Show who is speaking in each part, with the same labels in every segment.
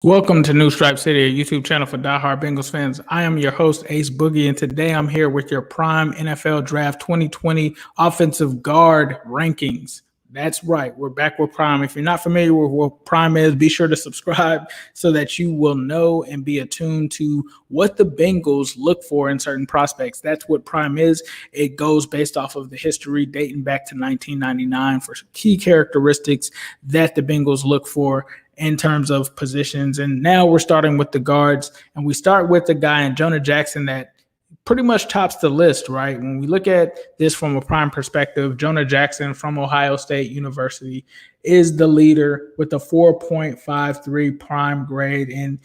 Speaker 1: Welcome to New Stripe City, a YouTube channel for diehard Bengals fans. I am your host, Ace Boogie, and today I'm here with your Prime NFL Draft 2020 offensive guard rankings. That's right, we're back with Prime. If you're not familiar with what Prime is, be sure to subscribe so that you will know and be attuned to what the Bengals look for in certain prospects. That's what Prime is. It goes based off of the history dating back to 1999 for key characteristics that the Bengals look for in terms of positions. And now we're starting with the guards, and we start with the guy in Jonah Jackson that pretty much tops the list, right? When we look at this from a Prime perspective, Jonah Jackson from Ohio State University is the leader with a 4.53 Prime grade, and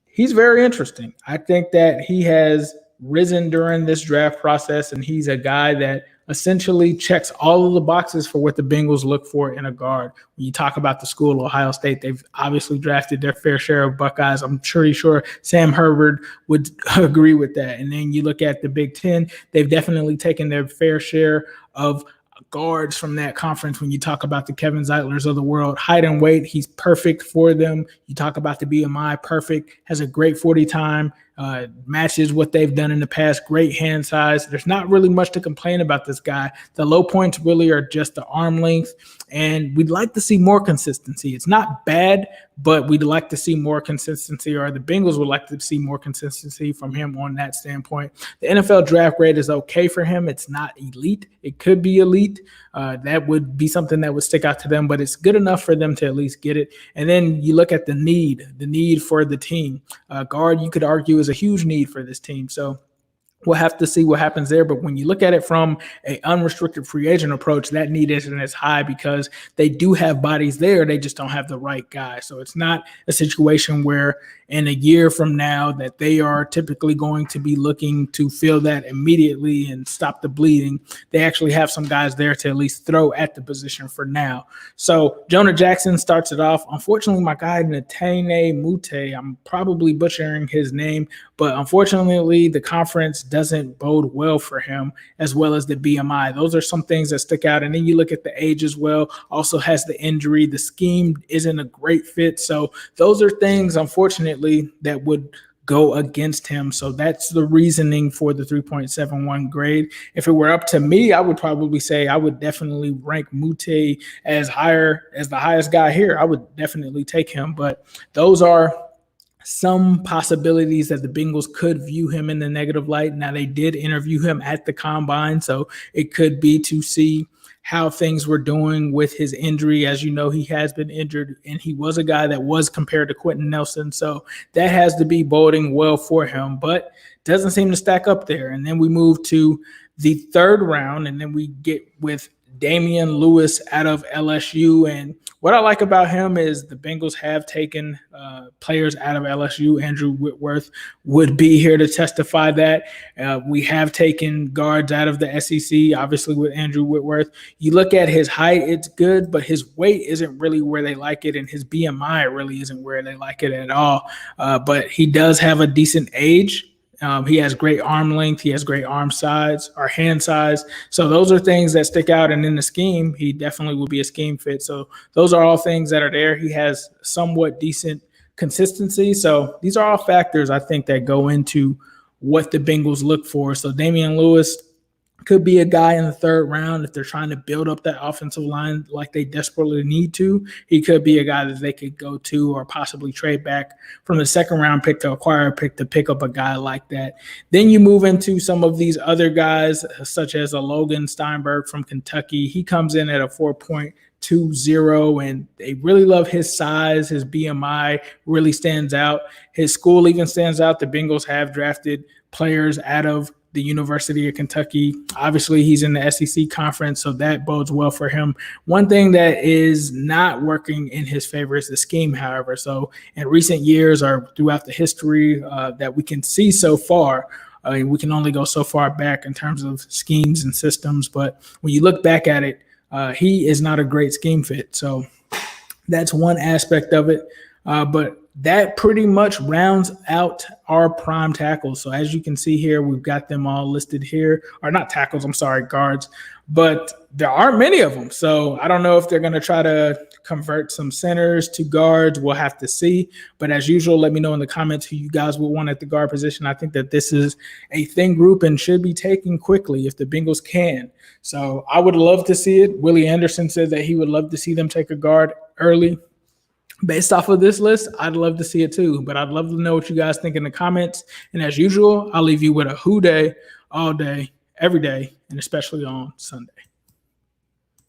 Speaker 1: he's very interesting. I think that he has risen during this draft process, and he's a guy that essentially checks all of the boxes for what the Bengals look for in a guard. When you talk about the school, Ohio State, they've obviously drafted their fair share of Buckeyes. I'm pretty sure Sam Herbert would agree with that. And then you look at the Big Ten, they've definitely taken their fair share of guards from that conference. When you talk about the Kevin Zeitlers of the world, height and weight, he's perfect for them. You talk about the BMI, perfect, has a great 40 time, matches what they've done in the past, great hand size. There's not really much to complain about this guy. The low points really are just the arm length, and we'd like to see more consistency. It's not bad, but we'd like to see more consistency, or the Bengals would like to see more consistency from him on that standpoint. The NFL draft grade is okay for him. It's not elite. It could be elite. That would be something that would stick out to them, but it's good enough for them to at least get it. And then you look at the need for the team. Guard, you could argue, is a huge need for this team. So we'll have to see what happens there. But when you look at it from an unrestricted free agent approach, that need isn't as high because they do have bodies there. They just don't have the right guy. So it's not a situation where in a year from now that they are typically going to be looking to fill that immediately and stop the bleeding. They actually have some guys there to at least throw at the position for now. So Jonah Jackson starts it off. Unfortunately, my guy Netane Muti, I'm probably butchering his name, but unfortunately the conference doesn't bode well for him, as well as the BMI. Those are some things that stick out. And then you look at the age as well, also has the injury. The scheme isn't a great fit. So those are things, unfortunately, that would go against him. So that's the reasoning for the 3.71 grade. If it were up to me, I would probably say I would definitely rank Muti as higher as the highest guy here. I would definitely take him, but those are some possibilities that the Bengals could view him in the negative light. Now, they did interview him at the combine, so it could be to see how things were doing with his injury. As you know, he has been injured, and he was a guy that was compared to Quentin Nelson. So that has to be boding well for him, but doesn't seem to stack up there. And then we move to the third round, and then we get with Damien Lewis out of LSU. And what I like about him is the Bengals have taken players out of LSU. Andrew Whitworth would be here to testify that. We have taken guards out of the SEC, obviously with Andrew Whitworth. You look at his height, it's good, but his weight isn't really where they like it, and his BMI really isn't where they like it at all. But he does have a decent age. He has great arm length. He has great arm size or hand size. So those are things that stick out. And in the scheme, he definitely will be a scheme fit. So those are all things that are there. He has somewhat decent consistency. So these are all factors, I think, that go into what the Bengals look for. So Damien Lewis could be a guy in the third round if they're trying to build up that offensive line like they desperately need to. He could be a guy that they could go to or possibly trade back from the second round pick to acquire a pick to pick up a guy like that. Then you move into some of these other guys, such as a Logan Stenberg from Kentucky. He comes in at a 4.20, and they really love his size. His BMI really stands out. His school even stands out. The Bengals have drafted players out of the University of Kentucky. Obviously, he's in the SEC conference, so that bodes well for him. One thing that is not working in his favor is the scheme, however. So in recent years or throughout the history that we can see so far, we can only go so far back in terms of schemes and systems. But when you look back at it, he is not a great scheme fit. So that's one aspect of it. But that pretty much rounds out our prime tackles. So as you can see here, we've got them all listed here, or not tackles, I'm sorry, guards. but there aren't many of them. So I don't know if they're going to try to convert some centers to guards. We'll have to see. But as usual, let me know in the comments who you guys would want at the guard position. I think that this is a thin group and should be taken quickly if the Bengals can. So I would love to see it. Willie Anderson said that he would love to see them take a guard early. Based off of this list, I'd love to see it too. But I'd love to know what you guys think in the comments. And as usual, I'll leave you with a who day all day, every day, and especially on Sunday.